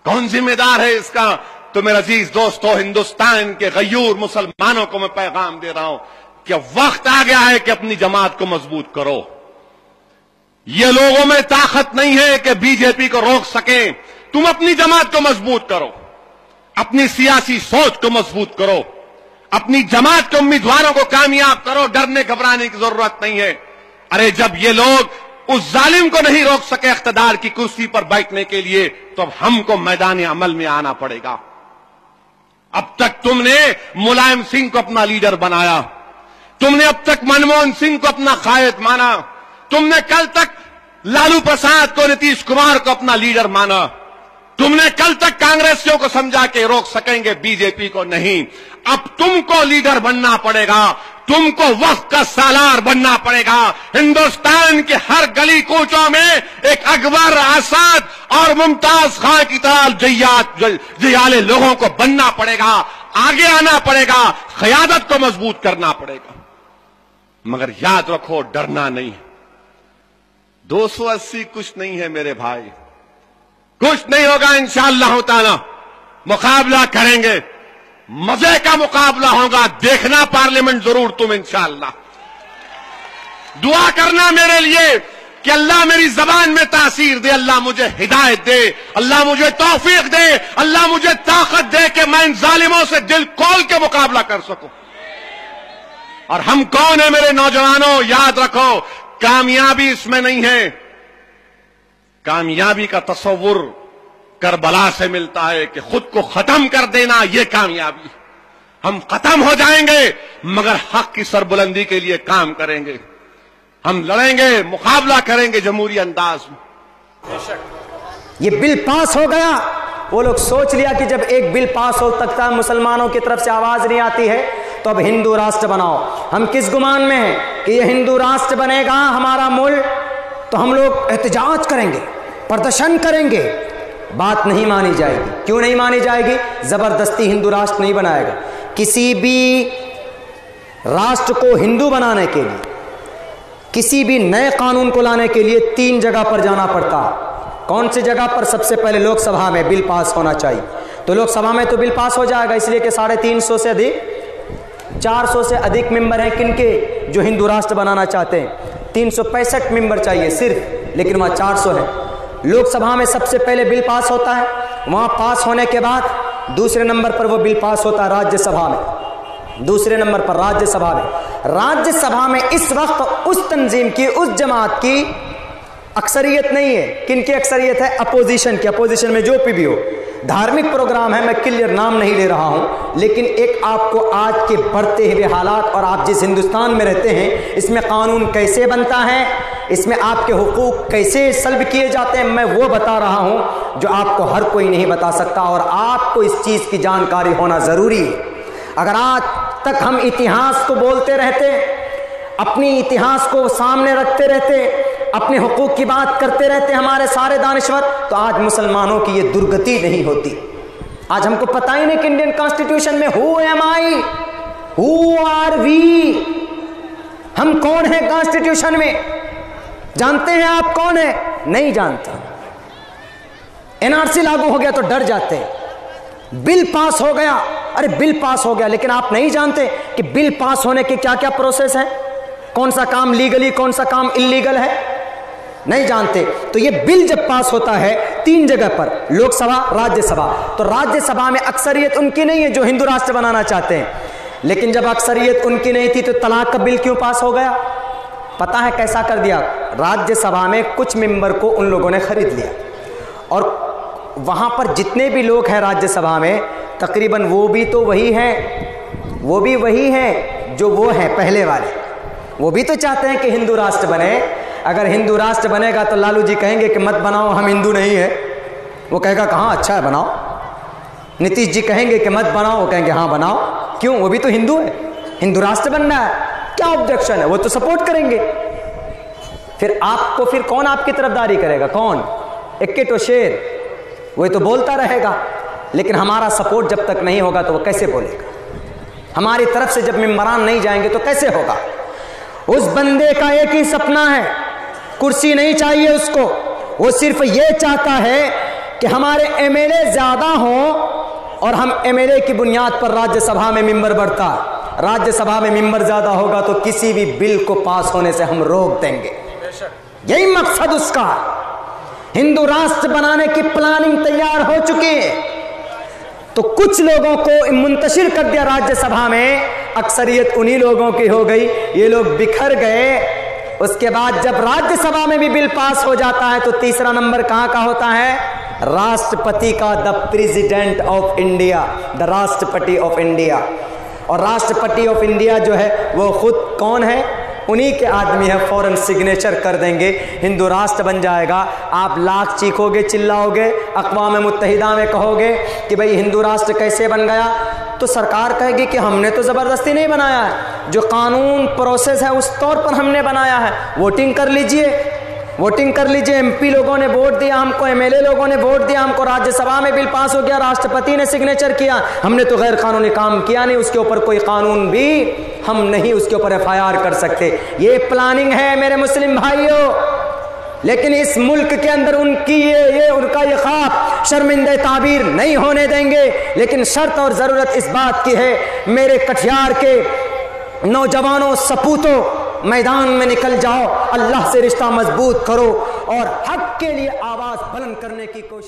कौन जिम्मेदार है इसका? तो मेरे अजीज दोस्तों, हिंदुस्तान के गयूर मुसलमानों को मैं पैगाम दे रहा हूं कि वक्त आ गया है कि अपनी जमात को मजबूत करो। ये लोगों में ताकत नहीं है कि बीजेपी को रोक सके। तुम अपनी जमात को मजबूत करो, अपनी सियासी सोच को मजबूत करो, अपनी जमात के उम्मीदवारों को कामयाब करो। डरने घबराने की जरूरत नहीं है। अरे जब ये लोग उस जालिम को नहीं रोक सके इख्तिदार की कुर्सी पर बैठने के लिए, तो अब हमको मैदान अमल में आना पड़ेगा। अब तक तुमने मुलायम सिंह को अपना लीडर बनाया, तुमने अब तक मनमोहन सिंह को अपना कायद माना, तुमने कल तक लालू प्रसाद को, नीतीश कुमार को अपना लीडर माना, तुमने कल तक कांग्रेसियों को समझा के रोक सकेंगे, बीजेपी को नहीं। अब तुमको लीडर बनना पड़ेगा, तुमको वक्त का सालार बनना पड़ेगा। हिंदुस्तान के हर गली कूचों में एक अकबर, आसाद और मुमताज खां की तरह जियाले लोगों को बनना पड़ेगा, आगे आना पड़ेगा, क़यादत को मजबूत करना पड़ेगा। मगर याद रखो, डरना नहीं। 280 कुछ नहीं है मेरे भाई, कुछ नहीं होगा। इंशाअल्लाह ताला मुकाबला करेंगे, मजे का मुकाबला होगा। देखना पार्लियामेंट जरूर तुम इंशाअल्लाह। दुआ करना मेरे लिए कि अल्लाह मेरी जबान में तासीर दे, अल्लाह मुझे हिदायत दे, अल्लाह मुझे तौफीक दे, अल्लाह मुझे ताकत दे कि मैं इन जालिमों से दिल खोल के मुकाबला कर सकूं। और हम कौन है मेरे नौजवानों? याद रखो, कामयाबी इसमें नहीं है। कामयाबी का तस्वुर करबला से मिलता है कि खुद को खत्म कर देना, यह कामयाबी। हम खत्म हो जाएंगे मगर हक की सरबुलंदी के लिए काम करेंगे। हम लड़ेंगे, मुकाबला करेंगे जमहूरी अंदाज में। ये बिल पास हो गया, वो लोग सोच लिया कि जब एक बिल पास हो सकता है, मुसलमानों की तरफ से आवाज नहीं आती है, तो अब हिंदू राष्ट्र बनाओ। हम किस गुमान में हैं कि ये हिंदू राष्ट्र बनेगा हमारा मुल्क, तो हम लोग एहतजाज करेंगे, प्रदर्शन करेंगे। बात नहीं मानी जाएगी। क्यों नहीं मानी जाएगी? जबरदस्ती हिंदू राष्ट्र नहीं बनाएगा। किसी भी राष्ट्र को हिंदू बनाने के लिए, किसी भी नए कानून को लाने के लिए 3 जगह पर जाना पड़ता है। कौन सी जगह पर? सबसे पहले लोकसभा में बिल पास होना चाहिए। तो लोकसभा में तो बिल पास हो जाएगा, इसलिए कि 350 से अधिक, 400 से अधिक मेंबर हैं किनके, जो हिंदू राष्ट्र बनाना चाहते हैं। 365 मेंबर चाहिए सिर्फ, लेकिन वहां 400 है। लोकसभा में सबसे पहले बिल पास होता है, वहां पास होने के बाद दूसरे नंबर पर वो बिल पास होता है राज्यसभा में। दूसरे नंबर पर राज्यसभा में। राज्यसभा में इस वक्त उस तंजीम की, उस जमात की अक्सरियत नहीं है। किनकी अक्सरियत है? अपोजिशन की। अपोजिशन में जो भी हो, धार्मिक प्रोग्राम है, मैं क्लियर नाम नहीं ले रहा हूं, लेकिन एक आपको आज के बढ़ते हुए हालात और आप जिस हिंदुस्तान में रहते हैं, इसमें कानून कैसे बनता है, इसमें आपके हुकूक कैसे सल्ब किए जाते हैं, मैं वो बता रहा हूं जो आपको हर कोई नहीं बता सकता। और आपको इस चीज की जानकारी होना जरूरी है। अगर आज तक हम इतिहास को बोलते रहते, अपनी इतिहास को सामने रखते रहते, अपने हुकूक की बात करते रहते हमारे सारे दानिश्वर, तो आज मुसलमानों की ये दुर्गति नहीं होती। आज हमको पता ही नहीं कि इंडियन कॉन्स्टिट्यूशन में who am I, who are we, हम कौन है कॉन्स्टिट्यूशन में? जानते हैं आप कौन है? नहीं जानता। एनआरसी लागू हो गया तो डर जाते हैं। बिल पास हो गया, अरे बिल पास हो गया, लेकिन आप नहीं जानते कि बिल पास होने के क्या क्या प्रोसेस है, कौन सा काम लीगली, कौन सा काम इल्लीगल है, नहीं जानते। तो ये बिल जब पास होता है 3 जगह पर, लोकसभा, राज्यसभा, तो राज्यसभा में अक्सरियत उनकी नहीं है जो हिंदू राष्ट्र बनाना चाहते हैं। लेकिन जब अक्सरियत उनकी नहीं थी तो तलाक का बिल क्यों पास हो गया? पता है कैसा कर दिया? राज्यसभा में कुछ मेंबर को उन लोगों ने खरीद लिया, और वहां पर जितने भी लोग हैं राज्यसभा में, तकरीबन वो भी तो वही हैं, वो भी वही हैं जो वो हैं पहले वाले। वो भी तो चाहते हैं कि हिंदू राष्ट्र बने। अगर हिंदू राष्ट्र बनेगा तो लालू जी कहेंगे कि मत बनाओ, हम हिंदू नहीं है। वो कहेगा कहाँ, अच्छा है बनाओ। नीतीश जी कहेंगे कि मत बनाओ, वो कहेंगे हाँ बनाओ। क्यों? वो भी तो हिंदू है, हिंदू राष्ट्र बनना है, क्या ऑब्जेक्शन है? वो तो सपोर्ट करेंगे। फिर आपको, फिर कौन आपकी तरफदारी करेगा? कौन? इक्के तो शेर, वही तो बोलता रहेगा। लेकिन हमारा सपोर्ट जब तक नहीं होगा तो वो कैसे बोलेगा? हमारी तरफ से जब मेंबरान नहीं जाएंगे तो कैसे होगा? उस बंदे का एक ही सपना है, कुर्सी नहीं चाहिए उसको। वो सिर्फ ये चाहता है कि हमारे एमएलए ज्यादा हों और हम एमएलए की बुनियाद पर राज्यसभा में मेंबर बढ़ता, राज्यसभा में मेंबर ज्यादा होगा तो किसी भी बिल को पास होने से हम रोक देंगे। यही मकसद उसका। हिंदू राष्ट्र बनाने की प्लानिंग तैयार हो चुकी है, तो कुछ लोगों को मुंतशिर कर दिया राज्यसभा में, अक्सरियत उन्हीं लोगों की हो गई, ये लोग बिखर गए। उसके बाद जब राज्यसभा में भी बिल पास हो जाता है तो तीसरा नंबर कहां का होता है? राष्ट्रपति का, the president of India, the राष्ट्रपति ऑफ इंडिया। और राष्ट्रपति ऑफ इंडिया जो है वो खुद कौन है? उन्हीं के आदमी है, फौरन सिग्नेचर कर देंगे, हिंदू राष्ट्र बन जाएगा। आप लाख चीखोगे, चिल्लाओगे, अक़वाम मुत्तहिदा में कहोगे कि भाई हिंदू राष्ट्र कैसे बन गया, तो सरकार कहेगी कि हमने तो ज़बरदस्ती नहीं बनाया है, जो कानून प्रोसेस है उस तौर पर हमने बनाया है। वोटिंग कर लीजिए, वोटिंग कर लीजिए, एमपी लोगों ने वोट दिया हमको, एमएलए लोगों ने वोट दिया हमको, राज्यसभा में बिल पास हो गया, राष्ट्रपति ने सिग्नेचर किया, हमने तो गैर कानूनी काम किया नहीं, उसके ऊपर कोई कानून भी हम नहीं उसके ऊपर एफआईआर कर सकते। ये प्लानिंग है मेरे मुस्लिम भाइयों। लेकिन इस मुल्क के अंदर उनका ये ख्वाब शर्मिंदे ताबीर नहीं होने देंगे। लेकिन शर्त और ज़रूरत इस बात की है, मेरे कटिहार के नौजवानों, सपूतों, मैदान में निकल जाओ, अल्लाह से रिश्ता मजबूत करो और हक के लिए आवाज़ बुलंद करने की कोशिश